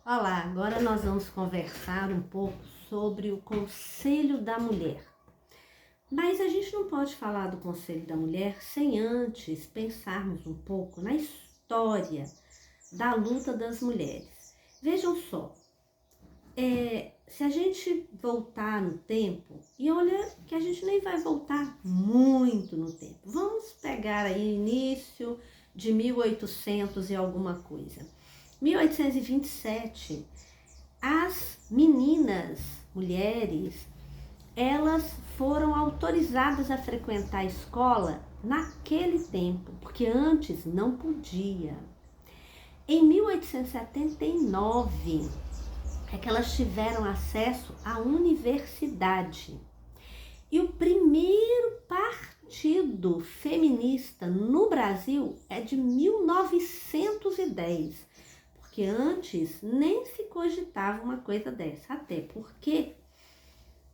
Olá, agora nós vamos conversar um pouco sobre o Conselho da Mulher. Mas a gente não pode falar do Conselho da Mulher sem antes pensarmos um pouco na história da luta das mulheres. Vejam só, se a gente voltar no tempo, e olha que a gente nem vai voltar muito no tempo, vamos pegar aí início de 1800 e alguma coisa. 1827, as meninas, mulheres, elas foram autorizadas a frequentar a escola naquele tempo, porque antes não podia. Em 1879 é que elas tiveram acesso à universidade. E o primeiro partido feminista no Brasil é de 1910, porque antes nem se cogitava uma coisa dessa, até porque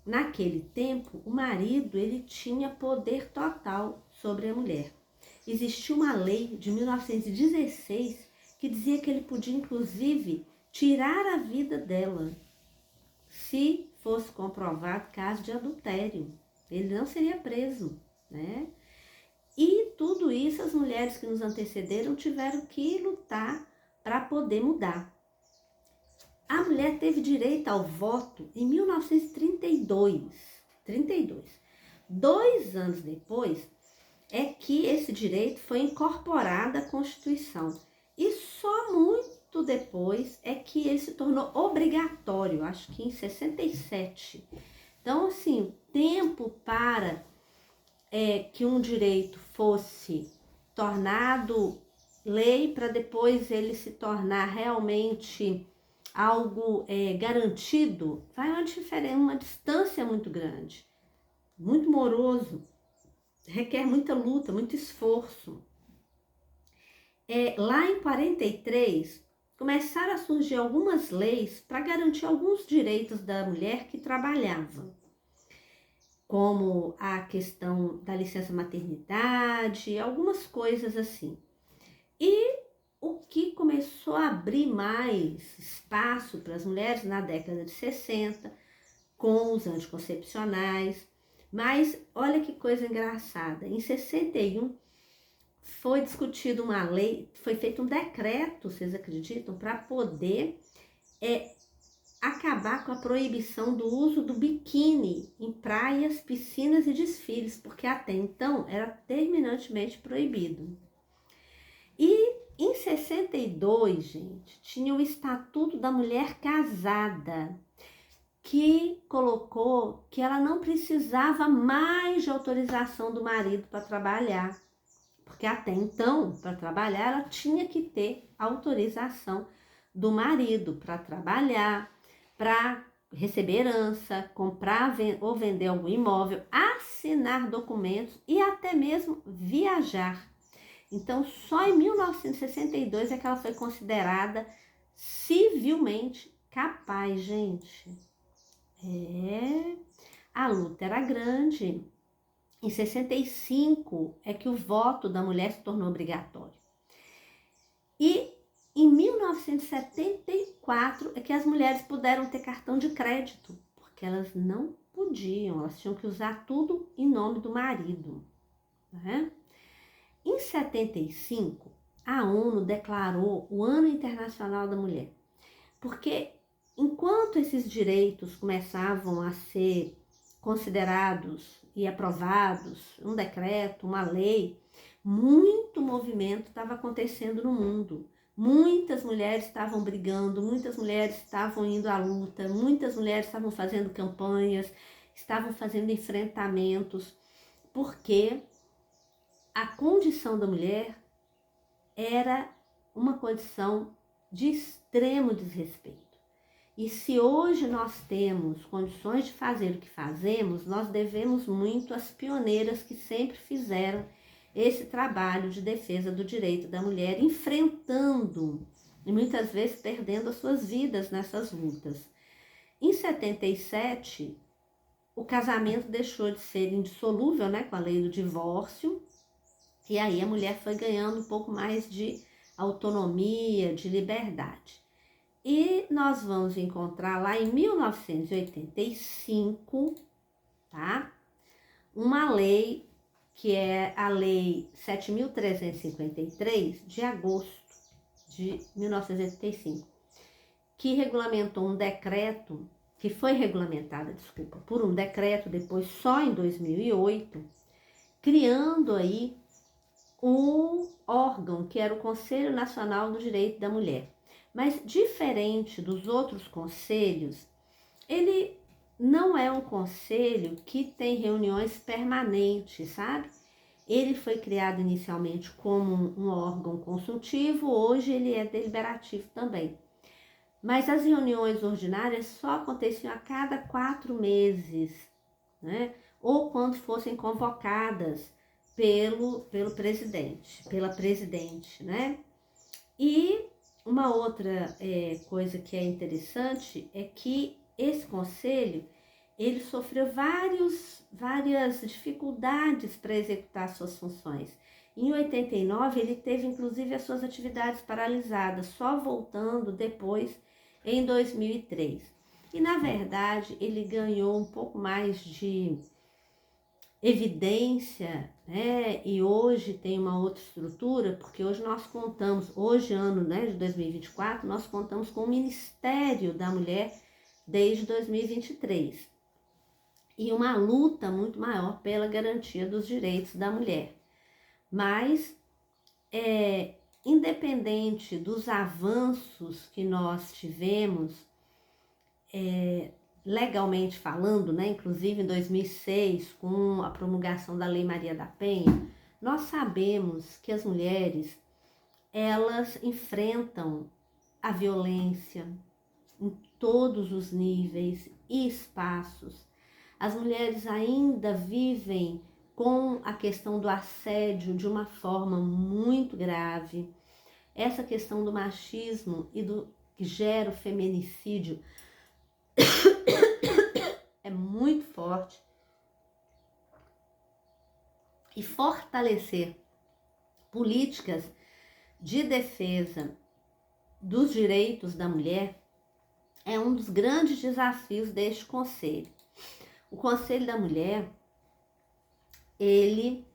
naquele tempo o marido ele tinha poder total sobre a mulher. Existia uma lei de 1916 que dizia que ele podia inclusive tirar a vida dela se fosse comprovado caso de adultério. Ele não seria preso, né? E tudo isso as mulheres que nos antecederam tiveram que lutar para poder mudar. A mulher teve direito ao voto em 1932. 32. 2 anos depois é que esse direito foi incorporado à Constituição. E só muito depois é que ele se tornou obrigatório, acho que em 67. Então, assim, o tempo para que um direito fosse tornado lei para depois ele se tornar realmente algo garantido, vai uma distância muito grande, muito moroso, requer muita luta, muito esforço. Lá em 43, começaram a surgir algumas leis para garantir alguns direitos da mulher que trabalhava, como a questão da licença maternidade, algumas coisas assim. E o que começou a abrir mais espaço para as mulheres na década de 60, com os anticoncepcionais. Mas olha que coisa engraçada, em 61 foi discutida uma lei, foi feito um decreto, vocês acreditam, para poder acabar com a proibição do uso do biquíni em praias, piscinas e desfiles, porque até então era terminantemente proibido. E em 62, gente, tinha o Estatuto da Mulher Casada, que colocou que ela não precisava mais de autorização do marido para trabalhar, porque até então, para trabalhar, ela tinha que ter autorização do marido para trabalhar, para receber herança, comprar ou vender algum imóvel, assinar documentos e até mesmo viajar. Então, só em 1962 é que ela foi considerada civilmente capaz, gente. A luta era grande. Em 65 é que o voto da mulher se tornou obrigatório. E em 1974 é que as mulheres puderam ter cartão de crédito, porque elas não podiam, elas tinham que usar tudo em nome do marido, né? Em 75, a ONU declarou o Ano Internacional da Mulher, porque enquanto esses direitos começavam a ser considerados e aprovados, um decreto, uma lei, muito movimento estava acontecendo no mundo. Muitas mulheres estavam brigando, muitas mulheres estavam indo à luta, muitas mulheres estavam fazendo campanhas, estavam fazendo enfrentamentos, porque a condição da mulher era uma condição de extremo desrespeito. E se hoje nós temos condições de fazer o que fazemos, nós devemos muito às pioneiras que sempre fizeram esse trabalho de defesa do direito da mulher, enfrentando e muitas vezes perdendo as suas vidas nessas lutas. Em 77, o casamento deixou de ser indissolúvel, né, com a lei do divórcio, e aí a mulher foi ganhando um pouco mais de autonomia, de liberdade. E nós vamos encontrar lá em 1985, tá? Uma lei que é a Lei 7.353, de agosto de 1985, que regulamentou um decreto, que foi regulamentada, desculpa, por um decreto depois só em 2008, criando aí um órgão que era o Conselho Nacional do Direito da Mulher. Mas diferente dos outros conselhos, ele não é um conselho que tem reuniões permanentes, sabe? Ele foi criado inicialmente como um órgão consultivo, hoje ele é deliberativo também. Mas as reuniões ordinárias só aconteciam a cada 4 meses, né? Ou quando fossem convocadas pelo presidente, pela presidente, né? E uma outra coisa que é interessante é que esse conselho, ele sofreu várias dificuldades para executar suas funções. Em 89, ele teve inclusive as suas atividades paralisadas, só voltando depois em 2003. E na verdade, ele ganhou um pouco mais de evidência, né? E hoje tem uma outra estrutura, porque hoje nós contamos, hoje ano, né, de 2024, nós contamos com o Ministério da Mulher desde 2023 e uma luta muito maior pela garantia dos direitos da mulher. Mas, independente dos avanços que nós tivemos, legalmente falando, né, inclusive em 2006, com a promulgação da Lei Maria da Penha, nós sabemos que as mulheres, elas enfrentam a violência em todos os níveis e espaços. As mulheres ainda vivem com a questão do assédio de uma forma muito grave. Essa questão do machismo e do que gera o feminicídio é muito forte. E fortalecer políticas de defesa dos direitos da mulher é um dos grandes desafios deste conselho. O Conselho da Mulher, ele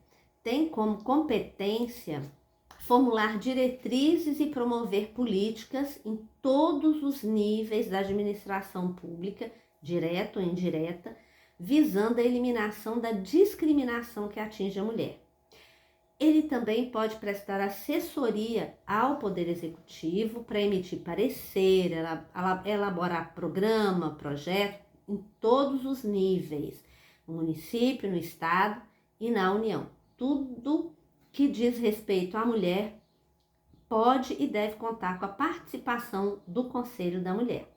tem como competência formular diretrizes e promover políticas em todos os níveis da administração pública, direta ou indireta, visando a eliminação da discriminação que atinge a mulher. Ele também pode prestar assessoria ao Poder Executivo para emitir parecer, elaborar programa, projeto em todos os níveis, no município, no estado e na União. Tudo que diz respeito à mulher pode e deve contar com a participação do Conselho da Mulher.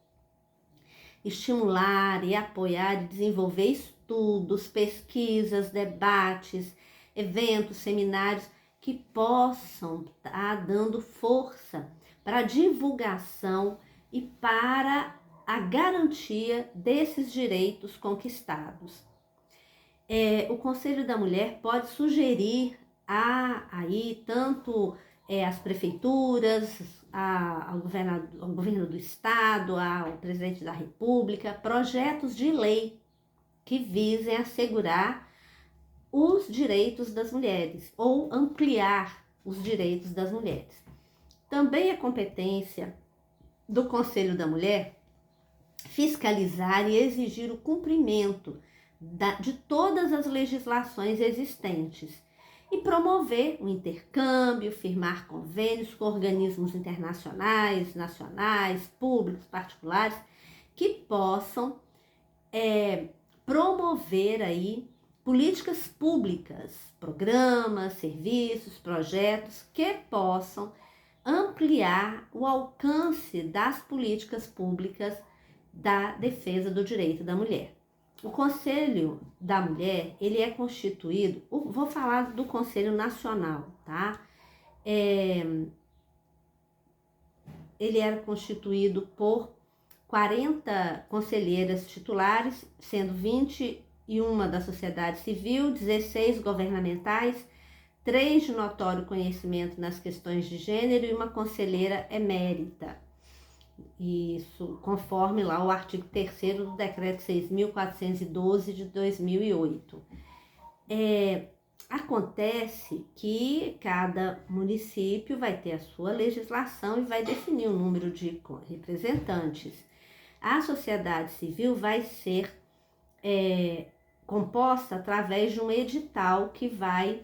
Estimular e apoiar e desenvolver estudos, pesquisas, debates, eventos, seminários que possam estar dando força para a divulgação e para a garantia desses direitos conquistados. O Conselho da Mulher pode sugerir aí tanto as prefeituras, ao governo do estado, ao presidente da República, projetos de lei que visem assegurar os direitos das mulheres ou ampliar os direitos das mulheres. Também é competência do Conselho da Mulher fiscalizar e exigir o cumprimento de todas as legislações existentes e promover o intercâmbio, firmar convênios com organismos internacionais, nacionais, públicos, particulares, que possam promover aí políticas públicas, programas, serviços, projetos que possam ampliar o alcance das políticas públicas da defesa do direito da mulher. O Conselho da Mulher, ele é constituído, vou falar do Conselho Nacional, tá? Ele era constituído por 40 conselheiras titulares, sendo 21 da sociedade civil, 16 governamentais, 3 de notório conhecimento nas questões de gênero e uma conselheira emérita. Isso conforme lá o artigo 3º do Decreto 6.412 de 2008. Acontece que cada município vai ter a sua legislação e vai definir o número de representantes. A sociedade civil vai ser composta através de um edital que vai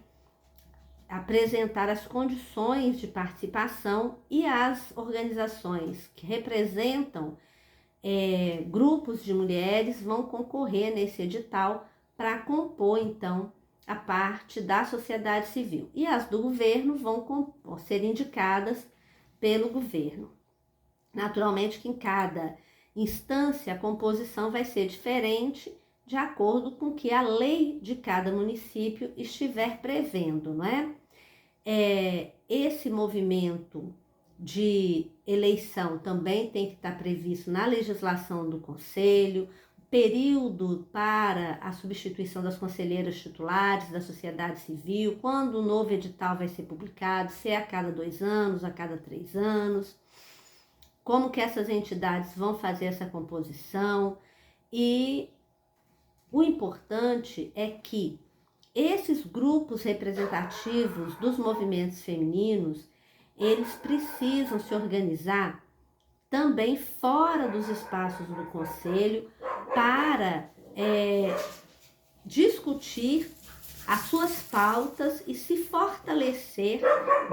apresentar as condições de participação, e as organizações que representam grupos de mulheres vão concorrer nesse edital para compor, então, a parte da sociedade civil. E as do governo vão ser indicadas pelo governo. Naturalmente que em cada instância a composição vai ser diferente de acordo com o que a lei de cada município estiver prevendo, não é? Esse movimento de eleição também tem que estar previsto na legislação do conselho, período para a substituição das conselheiras titulares da sociedade civil, quando o novo edital vai ser publicado, se é a cada 2 anos, a cada 3 anos, como que essas entidades vão fazer essa composição. E o importante é que esses grupos representativos dos movimentos femininos, eles precisam se organizar também fora dos espaços do conselho para discutir as suas pautas e se fortalecer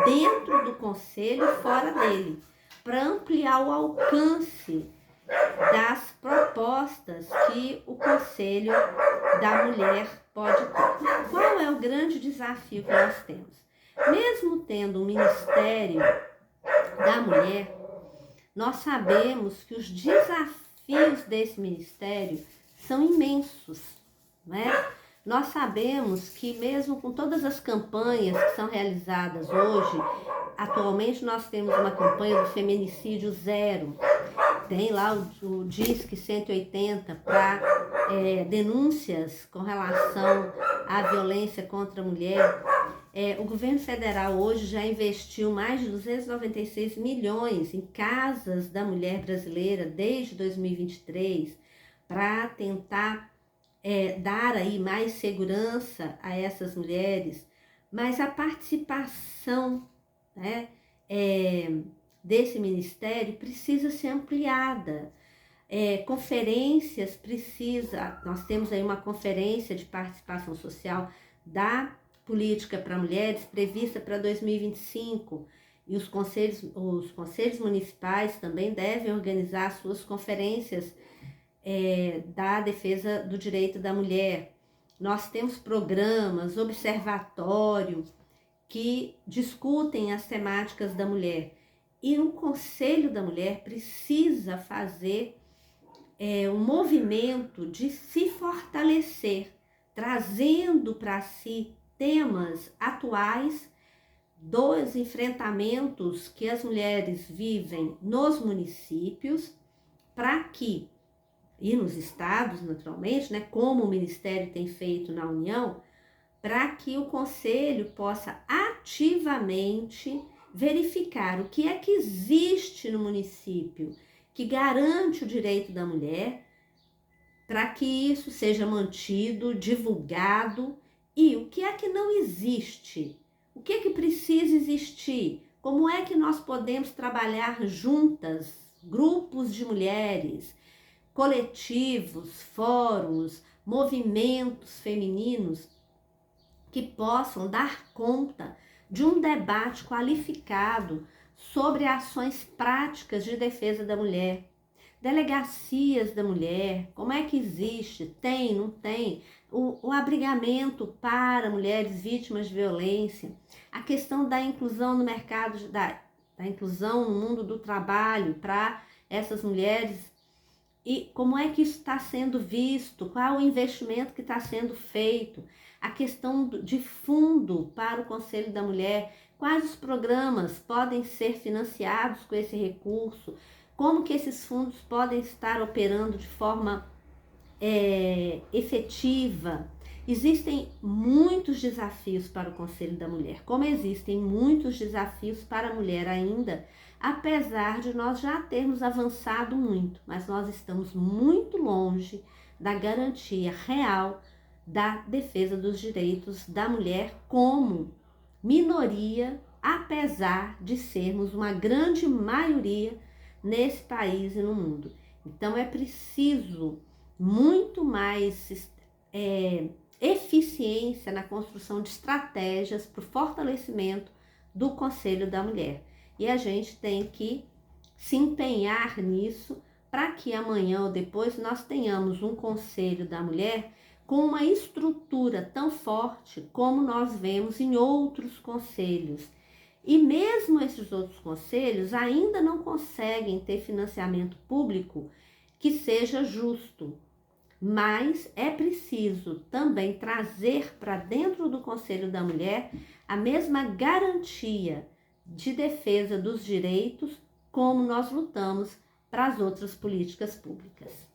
dentro do conselho e fora dele, para ampliar o alcance das propostas que o Conselho da Mulher pode ter. Qual é o grande desafio que nós temos? Mesmo tendo um Ministério da Mulher, nós sabemos que os desafios desse ministério são imensos, né? Nós sabemos que mesmo com todas as campanhas que são realizadas hoje, atualmente nós temos uma campanha do feminicídio zero, tem lá o Disque 180 para denúncias com relação à violência contra a mulher. O governo federal hoje já investiu mais de 296 milhões em casas da mulher brasileira desde 2023 para tentar dar aí mais segurança a essas mulheres, mas a participação, né, desse ministério precisa ser ampliada. Conferências nós temos aí uma conferência de participação social da política para mulheres prevista para 2025, e os conselhos municipais também devem organizar suas conferências da defesa do direito da mulher. Nós temos programas, observatório, que discutem as temáticas da mulher. E o Conselho da Mulher precisa fazer um movimento de se fortalecer, trazendo para si temas atuais dos enfrentamentos que as mulheres vivem nos municípios, para que, e nos estados naturalmente, né, como o Ministério tem feito na União, para que o Conselho possa ativamente verificar o que é que existe no município que garante o direito da mulher, para que isso seja mantido, divulgado, e o que é que não existe, o que é que precisa existir, como é que nós podemos trabalhar juntas, grupos de mulheres, coletivos, fóruns, movimentos femininos que possam dar conta de um debate qualificado sobre ações práticas de defesa da mulher, delegacias da mulher, como é que existe, tem, não tem, o abrigamento para mulheres vítimas de violência, a questão da inclusão no mercado, da inclusão no mundo do trabalho para essas mulheres, e como é que isso está sendo visto, qual o investimento que está sendo feito, a questão de fundo para o Conselho da Mulher, quais os programas podem ser financiados com esse recurso, como que esses fundos podem estar operando de forma efetiva. Existem muitos desafios para o Conselho da Mulher, como existem muitos desafios para a mulher ainda apesar de nós já termos avançado muito, mas nós estamos muito longe da garantia real da defesa dos direitos da mulher como minoria, apesar de sermos uma grande maioria nesse país e no mundo. Então é preciso muito mais eficiência na construção de estratégias para o fortalecimento do Conselho da Mulher. E a gente tem que se empenhar nisso para que amanhã ou depois nós tenhamos um Conselho da Mulher com uma estrutura tão forte como nós vemos em outros conselhos. E mesmo esses outros conselhos ainda não conseguem ter financiamento público que seja justo. Mas é preciso também trazer para dentro do Conselho da Mulher a mesma garantia de defesa dos direitos como nós lutamos para as outras políticas públicas.